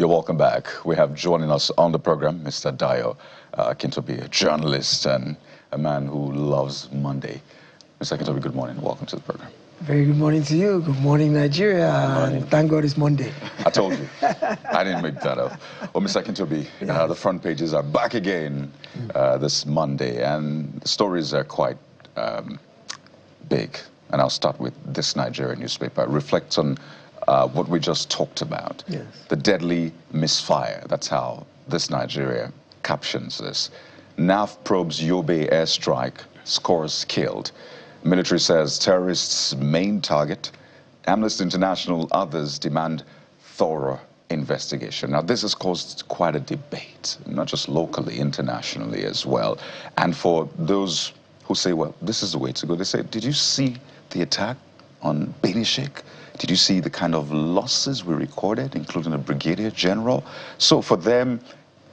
You're welcome back. We have joining us on the program Mr. Dayo Akintobi, a journalist and a man who loves Monday. Mr. Akintobi, good morning. Welcome to the program. Very good morning to you. Good morning, Nigeria. Good morning. And thank God it's Monday. I told you. I didn't make that up. Well, Mr. Akintobi, the front pages are back again this Monday, and the stories are quite big. And I'll start with this Nigerian newspaper. It reflects on what we just talked about. Yes. The deadly misfire. That's how this Nigeria captions this. NAF probes Yobe airstrike, scores killed. Military says terrorists' main target. Amnesty International, others demand thorough investigation. Now, this has caused quite a debate, not just locally, internationally as well. And for those who say, well, this is the way to go, they say, did you see the attack on Benishek? Did you see the kind of losses we recorded, including a brigadier general? So for them,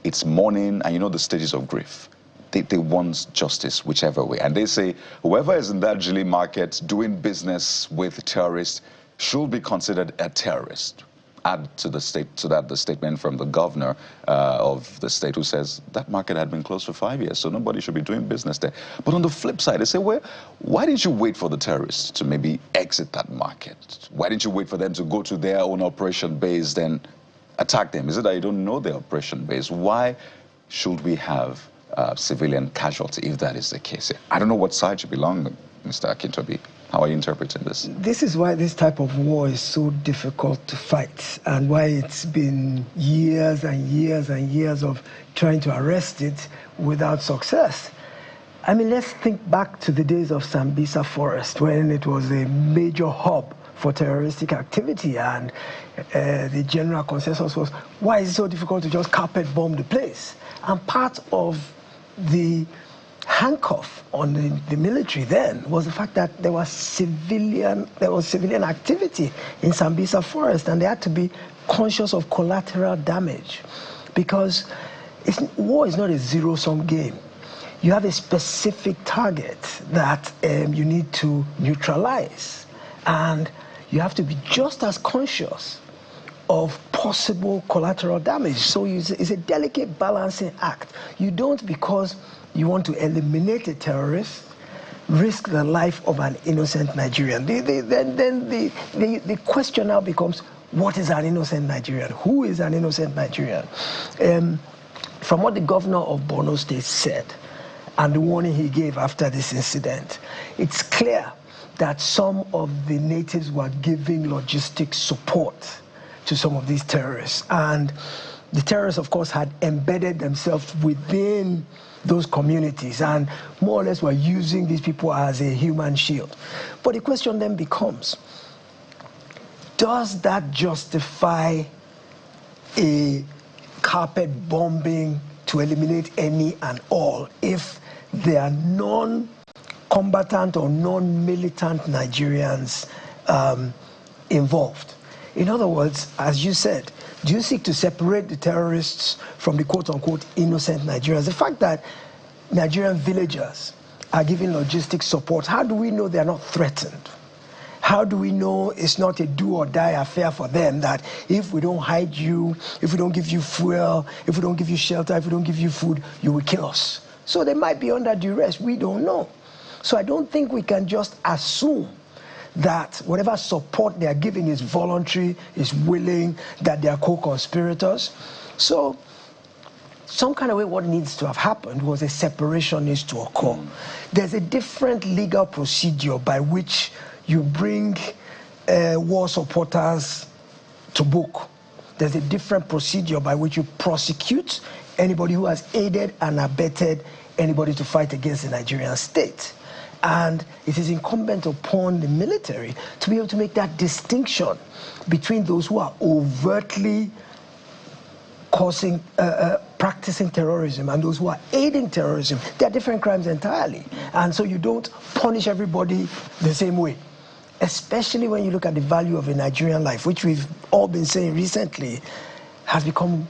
it's mourning, and you know the stages of grief. They want justice whichever way. And they say whoever is in that Jili market doing business with terrorists should be considered a terrorist. Add to the statement from the governor of the state who says that market had been closed for 5 years, so nobody should be doing business there. But on the flip side, they say, well, why didn't you wait for the terrorists to maybe exit that market? Why didn't you wait for them to go to their own operation base, then attack them? Is it that you don't know their operation base? Why should we have civilian casualty if that is the case? I don't know what side you belong, Mr. Akintobi. How are you interpreting this? This is why this type of war is so difficult to fight, and why it's been years and years and years of trying to arrest it without success. I mean, let's think back to the days of Sambisa Forest, when it was a major hub for terroristic activity, and the general consensus was, why is it so difficult to just carpet bomb the place? And part of the handcuff on the military then was the fact that there was civilian activity in Sambisa Forest, and they had to be conscious of collateral damage, because war is not a zero-sum game. You have a specific target that you need to neutralize, and you have to be just as conscious of possible collateral damage. So it's a delicate balancing act. You don't, because you want to eliminate a terrorist, risk the life of an innocent Nigerian. Then the question now becomes, what is an innocent Nigerian? Who is an innocent Nigerian? From what the governor of Borno State said, and the warning he gave after this incident, it's clear that some of the natives were giving logistic support to some of these terrorists. And the terrorists, of course, had embedded themselves within those communities and more or less were using these people as a human shield. But the question then becomes, does that justify a carpet bombing to eliminate any and all if there are non-combatant or non-militant Nigerians involved? In other words, as you said, do you seek to separate the terrorists from the quote-unquote innocent Nigerians? The fact that Nigerian villagers are giving logistic support, how do we know they're not threatened? How do we know it's not a do-or-die affair for them, that if we don't hide you, if we don't give you fuel, if we don't give you shelter, if we don't give you food, you will kill us? So they might be under duress. We don't know. So I don't think we can just assume that whatever support they are giving is voluntary, is willing, that they are co-conspirators. So some kind of way what needs to have happened was a separation needs to occur. There's a different legal procedure by which you bring war supporters to book. There's a different procedure by which you prosecute anybody who has aided and abetted anybody to fight against the Nigerian state. And it is incumbent upon the military to be able to make that distinction between those who are overtly practicing terrorism and those who are aiding terrorism. They are different crimes entirely. And so you don't punish everybody the same way, especially when you look at the value of a Nigerian life, which we've all been saying recently has become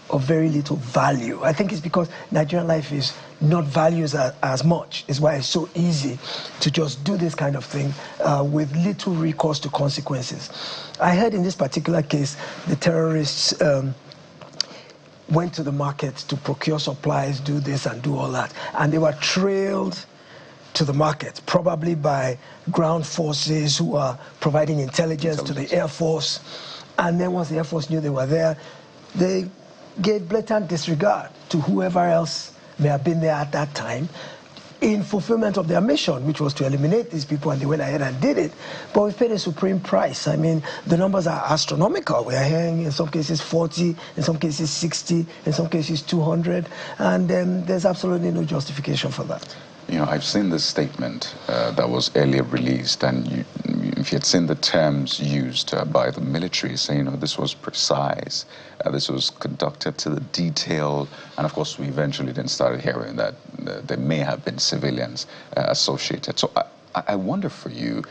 of very little value. I think it's because Nigerian life is not valued as much. It's why it's so easy to just do this kind of thing with little recourse to consequences. I heard in this particular case, the terrorists went to the market to procure supplies, do this and do all that. And they were trailed to the market, probably by ground forces who are providing intelligence to the Air Force. And then once the Air Force knew they were there, they gave blatant disregard to whoever else may have been there at that time in fulfillment of their mission, which was to eliminate these people, and they went ahead and did it. But we paid a supreme price. I mean, the numbers are astronomical. We are hearing in some cases 40, in some cases 60, in some cases 200, and there's absolutely no justification for that. You know, I've seen this statement that was earlier released, and if you had seen the terms used by the military, saying, you know, this was precise, this was conducted to the detail, and of course we eventually then started hearing that there may have been civilians associated. So I wonder for you,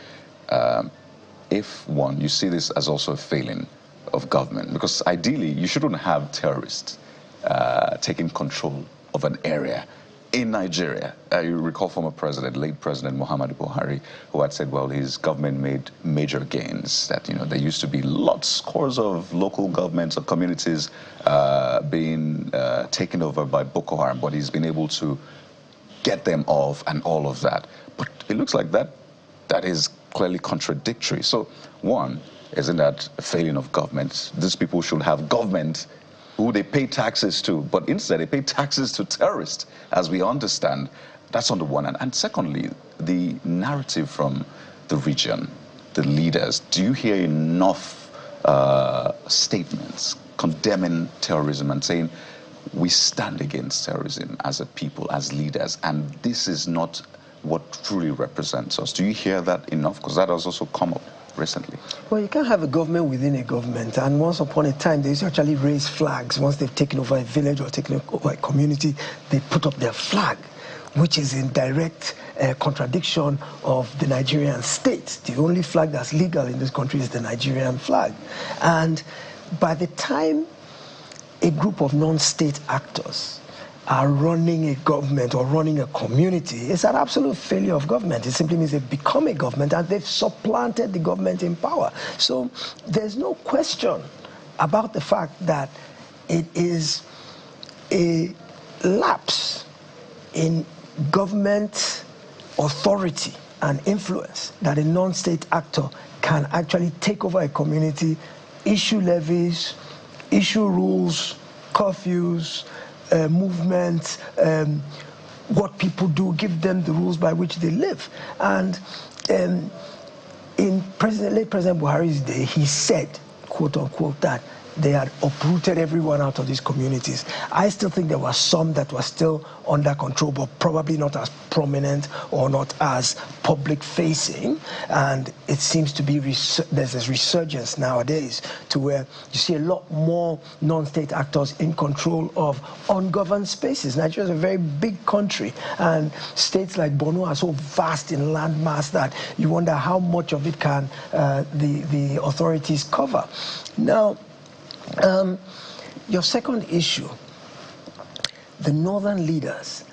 if one, you see this as also a failing of government, because ideally you shouldn't have terrorists taking control of an area. In Nigeria, you recall former president, late President Muhammadu Buhari, who had said, well, his government made major gains, that, you know, there used to be scores of local governments or communities being taken over by Boko Haram, but he's been able to get them off and all of that. But it looks like that is clearly contradictory. So, one, isn't that a failing of government? These people should have government who they pay taxes to, but instead they pay taxes to terrorists, as we understand. That's on the one hand. And secondly, the narrative from the region, the leaders, do you hear enough statements condemning terrorism and saying, we stand against terrorism as a people, as leaders, and this is not what truly represents us? Do you hear that enough? Because that has also come up recently. Well, you can't have a government within a government, and once upon a time they used to actually raise flags. Once they've taken over a village or taken over a community, they put up their flag, which is in direct contradiction of the Nigerian state. The only flag that's legal in this country is the Nigerian flag. And by the time a group of non-state actors are running a government or running a community, it's an absolute failure of government. It simply means they've become a government and they've supplanted the government in power. So there's no question about the fact that it is a lapse in government authority and influence that a non-state actor can actually take over a community, issue levies, issue rules, curfews, movements, what people do, give them the rules by which they live. And in late President Buhari's day, he said, quote unquote, that they had uprooted everyone out of these communities. I still think there were some that were still under control, but probably not as prominent or not as public-facing. And it seems to be there's this resurgence nowadays to where you see a lot more non-state actors in control of ungoverned spaces. Nigeria is a very big country, and states like Borno are so vast in landmass that you wonder how much of it can the authorities cover. Now, your second issue, the northern leaders,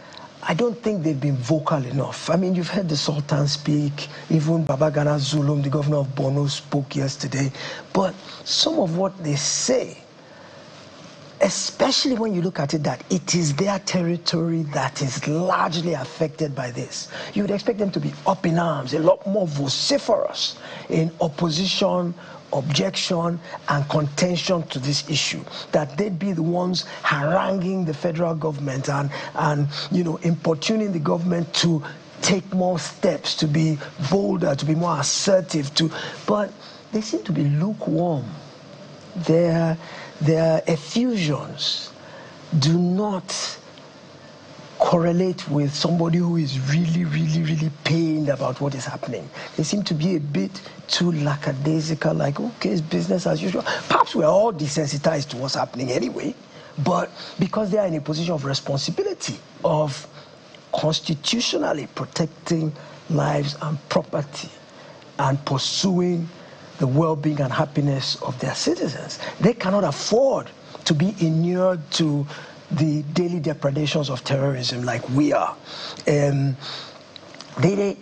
I don't think they've been vocal enough. I mean, you've heard the Sultan speak, even Babagana Zulum, the governor of Borno, spoke yesterday. But some of what they say, especially when you look at it that it is their territory that is largely affected by this, you would expect them to be up in arms, a lot more vociferous in opposition, objection and contention to this issue, that they'd be the ones haranguing the federal government and you know, importuning the government to take more steps, to be bolder, to be more assertive, but they seem to be lukewarm. Their effusions do not correlate with somebody who is really, really, really pained about what is happening. They seem to be a bit too lackadaisical, like, okay, it's business as usual. Perhaps we're all desensitized to what's happening anyway, but because they are in a position of responsibility, of constitutionally protecting lives and property and pursuing the well-being and happiness of their citizens, they cannot afford to be inured to the daily depredations of terrorism like we are. They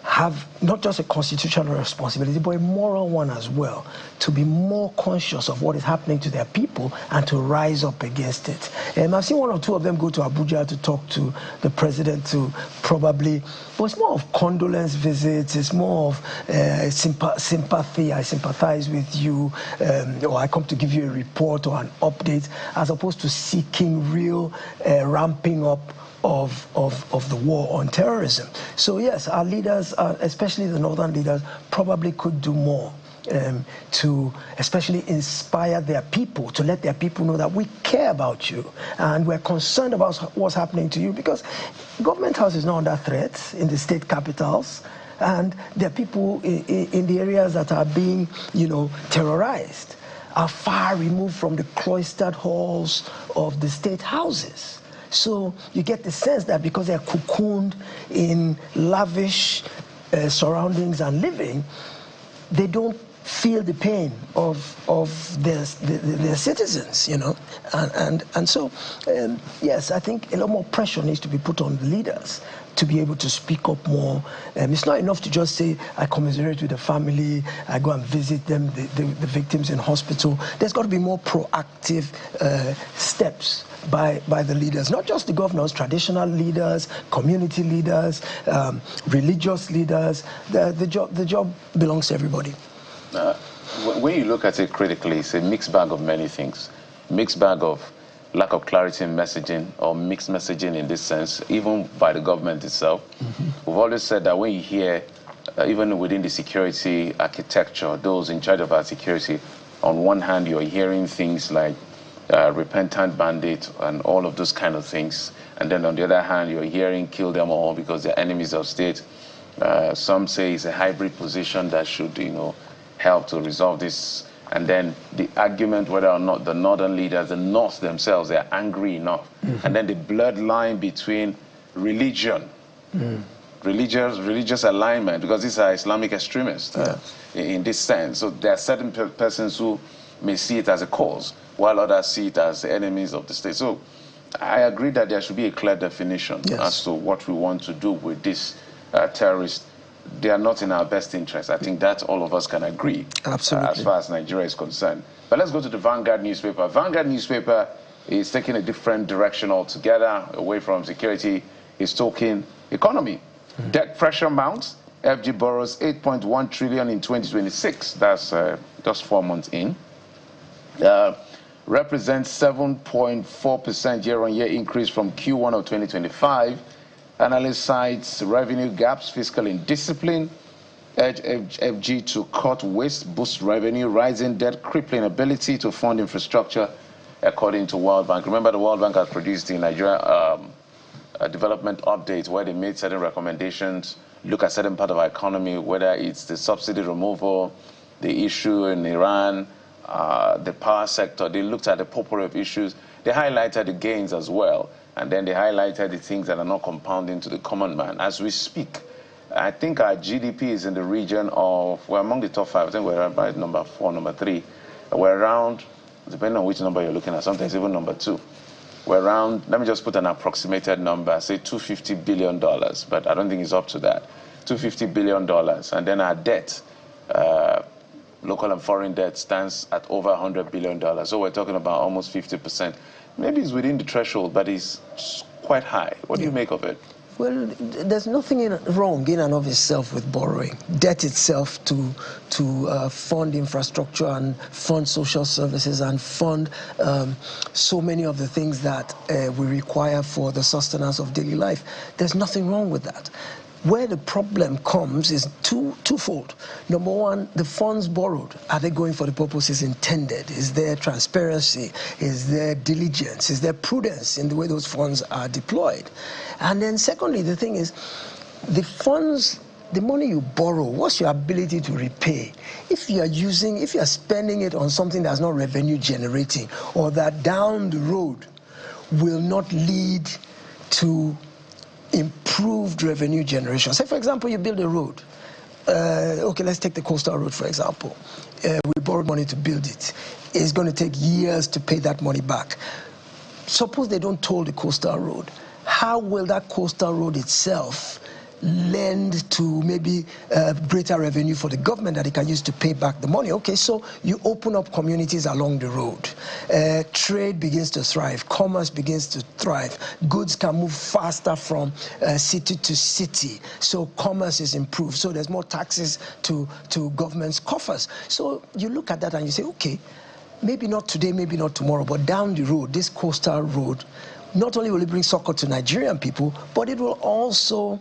have not just a constitutional responsibility, but a moral one as well, to be more conscious of what is happening to their people and to rise up against it. And I've seen one or two of them go to Abuja to talk to the president to probably, but it's more of condolence visits, it's more of sympathy, I sympathize with you, or I come to give you a report or an update, as opposed to seeking real ramping up of the war on terrorism. So yes, our leaders, especially the northern leaders, probably could do more to especially inspire their people, to let their people know that we care about you and we're concerned about what's happening to you, because Government House is not under threat in the state capitals, and there are people in the areas that are being, terrorized, are far removed from the cloistered halls of the state houses. So you get the sense that because they're cocooned in lavish surroundings and living, they don't feel the pain of their citizens, And so, yes, I think a lot more pressure needs to be put on the leaders to be able to speak up more. It's not enough to just say, I commiserate with the family, I go and visit them, the victims in hospital. There's got to be more proactive steps by the leaders, not just the governors, traditional leaders, community leaders, religious leaders. The job belongs to everybody. When you look at it critically, it's a mixed bag of many things. Mixed bag of lack of clarity in messaging, or mixed messaging in this sense, even by the government itself. Mm-hmm. We've always said that when you hear, even within the security architecture, those in charge of our security, on one hand, you're hearing things like repentant bandit and all of those kind of things. And then on the other hand, you're hearing kill them all because they're enemies of state. Some say it's a hybrid position that should, help to resolve this. And then the argument whether or not the northern leaders, the North themselves, they're angry enough. Mm-hmm. And then the bloodline between religion, religious alignment, because these are Islamic extremists in this sense. So there are certain persons who may see it as a cause, while others see it as enemies of the state. So I agree that there should be a clear definition as to what we want to do with this terrorist. They are not in our best interest. I think that all of us can agree. Absolutely. As far as Nigeria is concerned. But let's go to the Vanguard newspaper. Vanguard newspaper is taking a different direction altogether, away from security. It's talking economy. Debt pressure mounts. FG borrows 8.1 trillion in 2026. That's just 4 months in. Represents 7.4% year-on-year increase from Q1 of 2025. Analyst cites revenue gaps, fiscal indiscipline, urge FG to cut waste, boost revenue, rising debt, crippling ability to fund infrastructure, according to World Bank. Remember, the World Bank has produced the Nigeria development update where they made certain recommendations, look at certain part of our economy, whether it's the subsidy removal, the issue in Iran, the power sector. They looked at the plethora of issues. They highlighted the gains as well. And then they highlighted the things that are not compounding to the common man. As we speak, I think our GDP is in the region of, we're among the top 5. I think we're about number 4, number 3. We're around, depending on which number you're looking at, sometimes even number 2. We're around, let me just put an approximated number, say $250 billion, but I don't think it's up to that. $250 billion. And then our debt, local and foreign debt, stands at over $100 billion. So we're talking about almost 50%. Maybe it's within the threshold, but it's quite high. What do you make of it? Well, there's nothing wrong in and of itself with borrowing. Debt itself to fund infrastructure and fund social services and fund so many of the things that we require for the sustenance of daily life. There's nothing wrong with that. Where the problem comes is twofold. Number one, the funds borrowed, are they going for the purposes intended? Is there transparency? Is there diligence? Is there prudence in the way those funds are deployed? And then secondly, the thing is, the funds, the money you borrow, what's your ability to repay? If you are spending it on something that's not revenue generating, or that down the road will not lead to improved revenue generation. Say, for example, you build a road. Okay, let's take the coastal road, for example. We borrowed money to build it. It's going to take years to pay that money back. Suppose they don't toll the coastal road. How will that coastal road itself lend to maybe greater revenue for the government that they can use to pay back the money. Okay, so you open up communities along the road. Trade begins to thrive. Commerce begins to thrive. Goods can move faster from city to city. So commerce is improved. So there's more taxes to government's coffers. So you look at that and you say, okay, maybe not today, maybe not tomorrow, but down the road, this coastal road, not only will it bring succor to Nigerian people, but it will also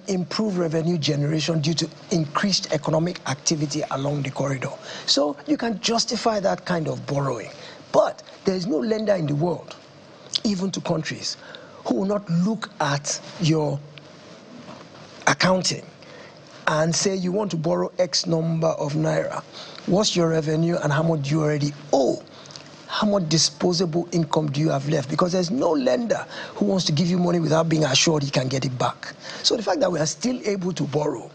improve revenue generation due to increased economic activity along the corridor. So you can justify that kind of borrowing. But there is no lender in the world, even to countries, who will not look at your accounting and say you want to borrow X number of naira. What's your revenue and how much do you already owe? How much disposable income do you have left? Because there's no lender who wants to give you money without being assured he can get it back. So the fact that we are still able to borrow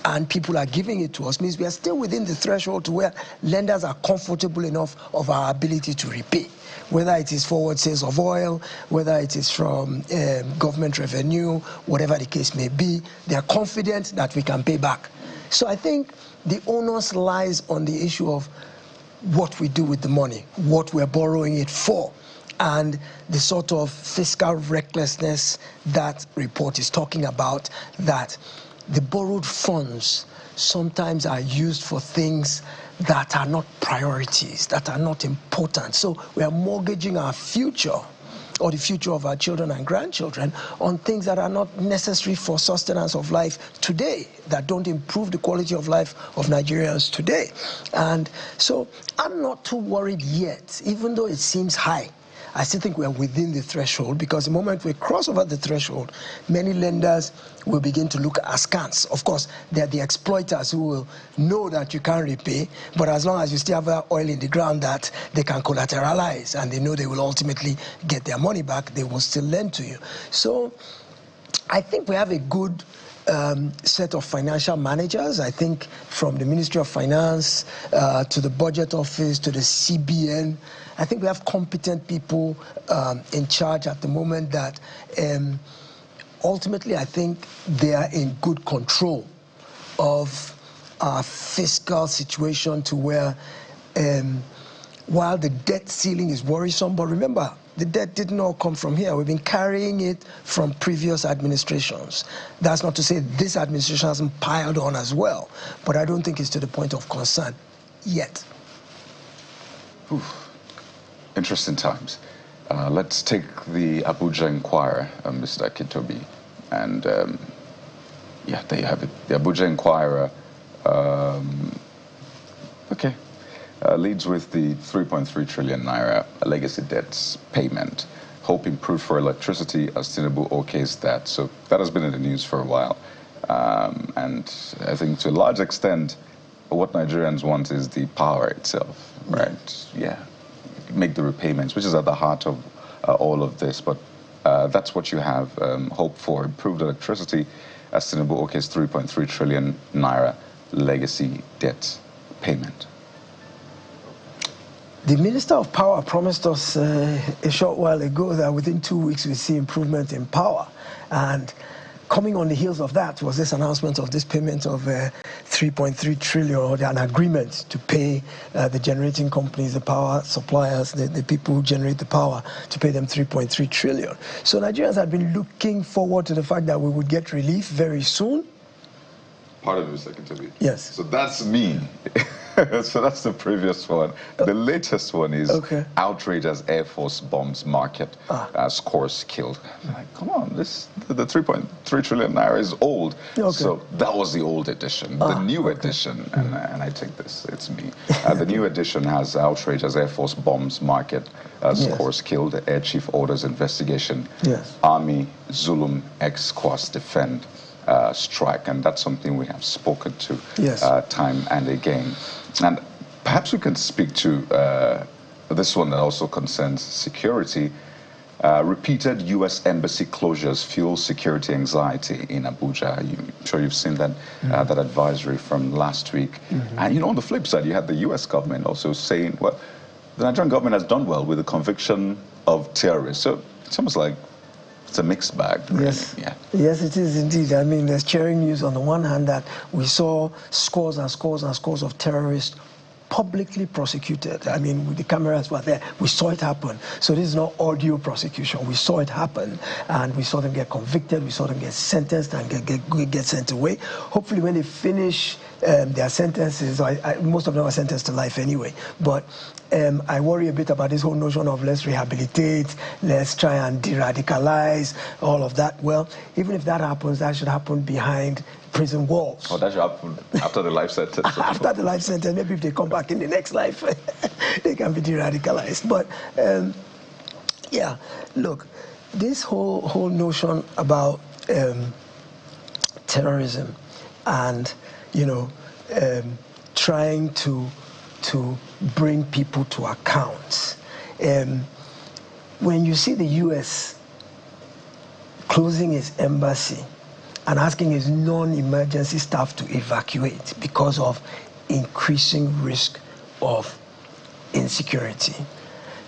and people are giving it to us means we are still within the threshold to where lenders are comfortable enough of our ability to repay. Whether it is forward sales of oil, whether it is from government revenue, whatever the case may be, they are confident that we can pay back. So I think the onus lies on the issue of what we do with the money, what we're borrowing it for, and the sort of fiscal recklessness that report is talking about, that the borrowed funds sometimes are used for things that are not priorities, that are not important. So we are mortgaging our future or the future of our children and grandchildren on things that are not necessary for sustenance of life today, that don't improve the quality of life of Nigerians today. And so I'm not too worried yet, even though it seems high. I still think we are within the threshold, because the moment we cross over the threshold, many lenders will begin to look askance. Of course, they're the exploiters who will know that you can't repay, but as long as you still have that oil in the ground that they can collateralize and they know they will ultimately get their money back, they will still lend to you. So I think we have a good set of financial managers. I think from the Ministry of Finance to the Budget Office to the CBN, I think we have competent people in charge at the moment that ultimately I think they are in good control of our fiscal situation, to where while the debt ceiling is worrisome, but remember, the debt didn't all come from here. We've been carrying it from previous administrations. That's not to say this administration hasn't piled on as well, but I don't think it's to the point of concern yet. Interesting times. Let's take the Abuja Inquirer, Mr. Akintobi. And yeah, there you have it. The Abuja Inquirer, leads with the 3.3 trillion naira legacy debts payment. Hope improved for electricity as Tinubu okays that. So that has been in the news for a while. And I think to a large extent, what Nigerians want is the power itself, right? Yeah. Make the repayments, which is at the heart of all of this. But that's what you have. Hope for improved electricity as Tinubu okays 3.3 trillion naira legacy debt payment. The Minister of Power promised us a short while ago that within 2 weeks we see improvement in power. And coming on the heels of that was this announcement of this payment of 3.3 trillion, or an agreement to pay the generating companies, the power suppliers, the people who generate the power, to pay them 3.3 trillion. So Nigerians had been looking forward to the fact that we would get relief very soon. Part of it, Secretary. Yes. So that's me. So that's the previous one. The latest one is outrage as Air Force bombs market, scores killed. Like, come on, the 3.3 trillion naira is old. So that was the old edition. The new edition, and I take this, it's me. The new edition has outrage as Air Force bombs market, scores killed, Air Chief orders investigation, Army, Zulum, ex-Quas defend. Strike, and that's something we have spoken to time and again. And perhaps we can speak to this one that also concerns security. Repeated U.S. embassy closures fuel security anxiety in Abuja. I'm sure you've seen that that advisory from last week. And on the flip side, you had the U.S. government also saying, well, the Nigerian government has done well with the conviction of terrorists. So it's almost like It's a mixed bag, really. Yes. Yeah. Yes, it is indeed. I mean, there's cheering news on the one hand that we saw scores and scores and scores of terrorists publicly prosecuted. I mean, the cameras were there. We saw it happen. So this is not audio prosecution. We saw it happen, and we saw them get convicted. We saw them get sentenced and get sent away. Hopefully, when they finish their sentences, most of them are sentenced to life anyway. But I worry a bit about this whole notion of let's rehabilitate, let's try and de-radicalize, all of that. Well, even if that happens, that should happen behind prison walls. Oh, that should happen after the life sentence. After the life sentence, maybe if they come back in the next life, they can be de-radicalized. But yeah, look, this whole notion about terrorism and trying to bring people to account. When you see the U.S. closing its embassy and asking its non-emergency staff to evacuate because of increasing risk of insecurity.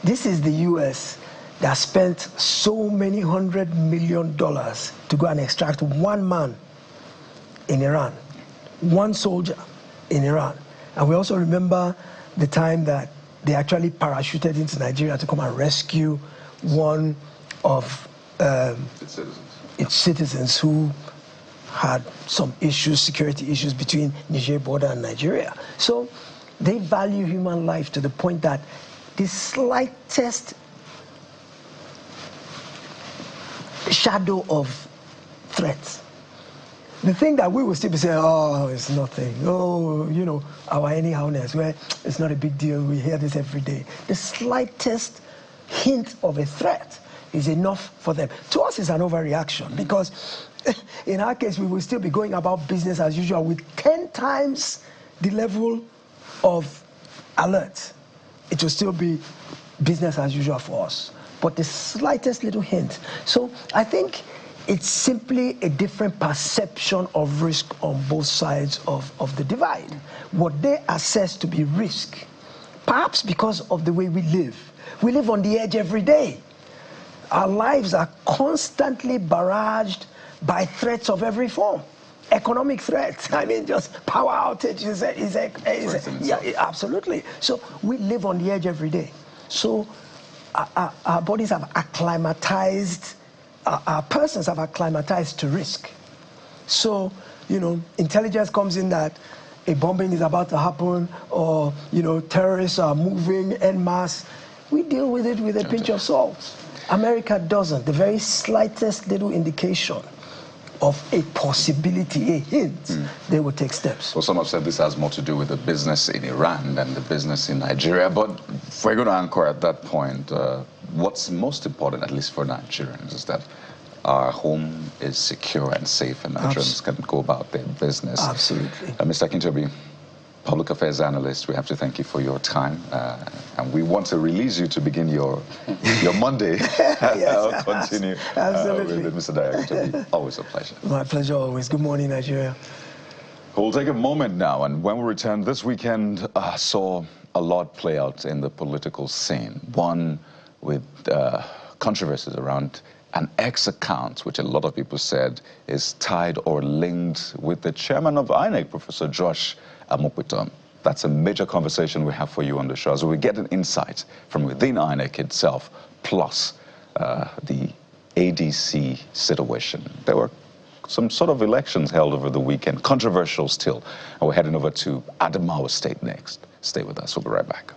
This is the U.S. that spent so many $100 million to go and extract one man in Iran, one soldier in Iran. And we also remember the time that they actually parachuted into Nigeria to come and rescue one of its citizens who had some issues, security issues between Niger border and Nigeria. So they value human life to the point that the slightest shadow of threat, the thing that we will still be saying, oh, it's nothing, oh, our anyhowness, well, it's not a big deal, we hear this every day. The slightest hint of a threat is enough for them. To us, it's an overreaction, because in our case, we will still be going about business as usual with 10 times the level of alert. It will still be business as usual for us. But the slightest little hint. So I think it's simply a different perception of risk on both sides of the divide. What they assess to be risk, perhaps because of the way we live. We live on the edge every day. Our lives are constantly barraged by threats of every form. Economic threats, I mean, just power outage yeah, absolutely. So we live on the edge every day. So our bodies have acclimatized, our persons have acclimatized to risk. So, intelligence comes in that a bombing is about to happen, or, terrorists are moving en masse. We deal with it with a pinch of salt. America doesn't. The very slightest little indication of a possibility, a hint, they will take steps. Well, some have said this has more to do with the business in Iran than the business in Nigeria, but if we're going to anchor at that point, what's most important, at least for Nigerians, is that our home is secure and safe and Nigerians can go about their business. Absolutely. Mr. Kintobi, public affairs analyst, we have to thank you for your time, and we want to release you to begin your Monday. Yes, continue absolutely. With Mr. Director. Always a pleasure. My pleasure always. Good morning, Nigeria. We'll take a moment now, and when we return, this weekend saw a lot play out in the political scene. One with controversies around an X account, which a lot of people said is tied or linked with the chairman of INEC, Professor Josh Amopitom. That's a major conversation we have for you on the show, as we get an insight from within INEC itself, plus the ADC situation. There were some sort of elections held over the weekend, controversial still, and we're heading over to Adamawa State next. Stay with us, we'll be right back.